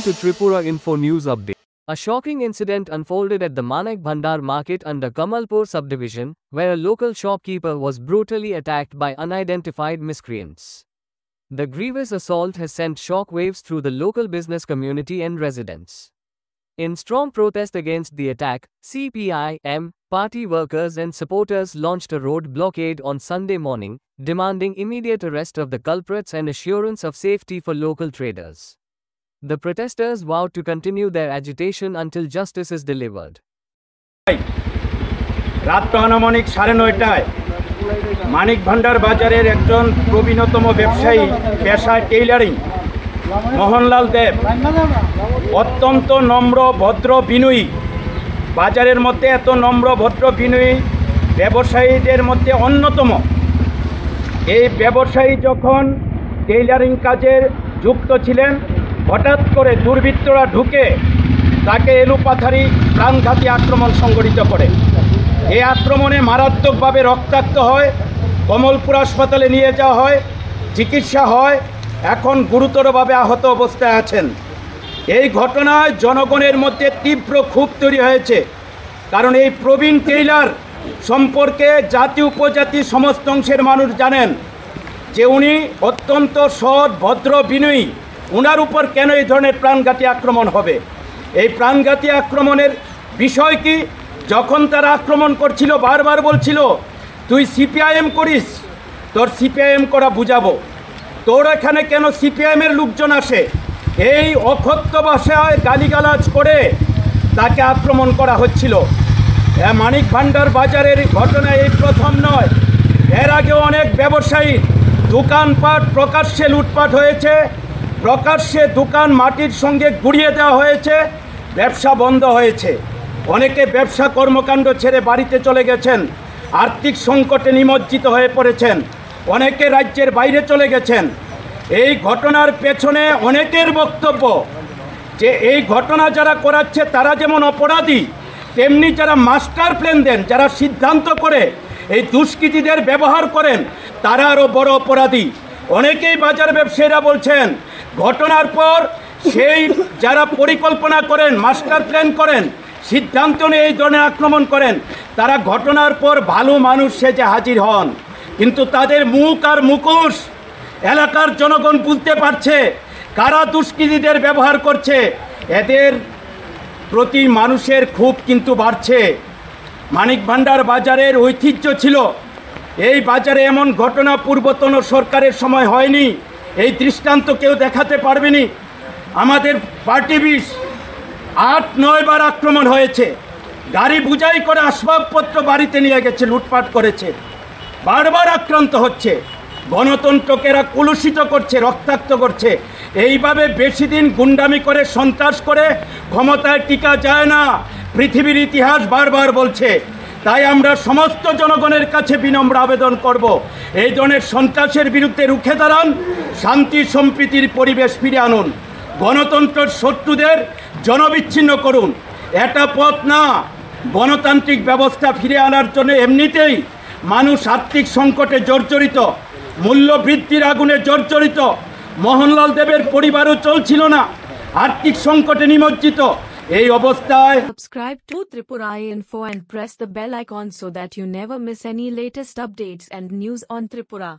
to Tripura Info News Update. A shocking incident unfolded at the Manik Bhandar market under Kamalpur subdivision, where a local shopkeeper was brutally attacked by unidentified miscreants. The grievous assault has sent shockwaves through the local business community and residents. In strong protest against the attack, CPI-M party workers and supporters launched a road blockade on Sunday morning, demanding immediate arrest of the culprits and assurance of safety for local traders. The protesters vowed to continue their agitation until justice is delivered. রাত আনুমানিক 9:30টায় মানিক ভান্ডার বাজারের একজন প্রবীণতম ব্যবসায়ী পেশায় tailoring Mohanlal দেব অত্যন্ত নম্র ভদ্র বিনয়ী বাজারের মধ্যে এত নম্র ভদ্র বিনয়ী ব্যবসায়ীদের মধ্যে অন্যতম। এই ব্যবসায়ী যখন টেইলারিং কাজে যুক্ত ছিলেন, হঠাৎ করে দুর্বৃত্তরা ঢুকে তাকে এলোপাথারি প্রাণঘাতী আক্রমণ সংঘটিত করে। এই আক্রমণে মারাত্মকভাবে রক্তাক্ত হয়, কমলপুর হাসপাতালে নিয়ে যাওয়া হয়, চিকিৎসা হয়, এখন গুরুতরভাবে আহত অবস্থায় আছেন। এই ঘটনায় জনগণের মধ্যে তীব্র ক্ষোভ তৈরি হয়েছে, কারণ এই প্রবীণ টেইলার সম্পর্কে জাতি উপজাতি সমস্ত অংশের মানুষ জানেন যে উনি অত্যন্ত সৎ ভদ্র বিনয়ী। ওনার উপর কেন এই ধরনের প্রাণঘাতী আক্রমণ হবে? এই প্রাণঘাতী আক্রমণের বিষয় কি? যখন তারা আক্রমণ করছিল বারবার বলছিল, তুই সিপিআইএম করিস, তোর সিপিআইএম করা বুঝাবো, তোর এখানে কেন সিপিআইএমের লোকজন আসে? এই অকথ্য ভাষায় গালিগালাজ করে তাকে আক্রমণ করা হচ্ছিল। মানিক ভান্ডার বাজারের ঘটনা এই প্রথম নয়, এর আগেও অনেক ব্যবসায়ী দোকানপাট প্রকাশ্যে লুটপাট হয়েছে, প্রকাশ্যে দোকান মাটির সঙ্গে গুড়িয়ে দেওয়া হয়েছে, ব্যবসা বন্ধ হয়েছে, অনেকে ব্যবসা কর্মকাণ্ড ছেড়ে বাড়িতে চলে গেছেন, আর্থিক সংকটে নিমজ্জিত হয়ে পড়েছেন, অনেকে রাজ্যের বাইরে চলে গেছেন। এই ঘটনার পেছনে অনেকের বক্তব্য যে এই ঘটনা যারা করাচ্ছে তারা যেমন অপরাধী, তেমনি যারা মাস্টার প্ল্যান দেন, যারা সিদ্ধান্ত করে এই দুষ্কৃতীদের ব্যবহার করেন, তারা আরও বড় অপরাধী। অনেকেই বাজার ব্যবসায়ীরা বলছেন, ঘটনার পর সেই যারা পরিকল্পনা করেন, মাস্টার প্ল্যান করেন, সিদ্ধান্ত নিয়ে এই ধরনের আক্রমণ করেন, তারা ঘটনার পর ভালো মানুষ সেজে হাজির হন, কিন্তু তাদের মুখ আর মুখোশ এলাকার জনগণ বুঝতে পারছে কারা দুষ্কৃতীদের ব্যবহার করছে। এদের প্রতি মানুষের ক্ষোভ কিন্তু বাড়ছে। মানিক ভান্ডার বাজারের ঐতিহ্য ছিল, এই বাজারে এমন ঘটনা পূর্বতন সরকারের সময় হয়নি, এই দৃষ্টান্ত কেউ দেখাতে পারবেনি। আমাদের পার্টি 8-9 বার আক্রমণ হয়েছে, গাড়ি বুঝাই করে আসবাবপত্র বাড়িতে নিয়ে গেছে, লুটপাট করেছে, বারবার আক্রান্ত হচ্ছে, গণতন্ত্রকে এরা কলুষিত করছে, রক্তাক্ত করছে। এইভাবে বেশি দিন গুন্ডামি করে সন্ত্রাস করে ক্ষমতায় টিকা যায় না, পৃথিবীর ইতিহাস বারবার বলছে। তাই আমরা সমস্ত জনগণের কাছে বিনম্র আবেদন করব, এই ধরনের সন্ত্রাসের বিরুদ্ধে রুখে দাঁড়ান, শান্তি সম্প্রীতির পরিবেশ ফিরে আনুন, গণতন্ত্রের শত্রুদের জনবিচ্ছিন্ন করুন। এটা পথ না। গণতান্ত্রিক ব্যবস্থা ফিরে আনার জন্য এমনিতেই মানুষ আর্থিক সংকটে জর্জরিত, মূল্য বৃদ্ধির আগুনে জর্জরিত, মোহনলাল দেবের পরিবারও চলছিল না, আর্থিক সংকটে নিমজ্জিত। এই অবস্থায় Subscribe to Tripura Info and press the bell icon so that you never miss any latest updates and news on Tripura.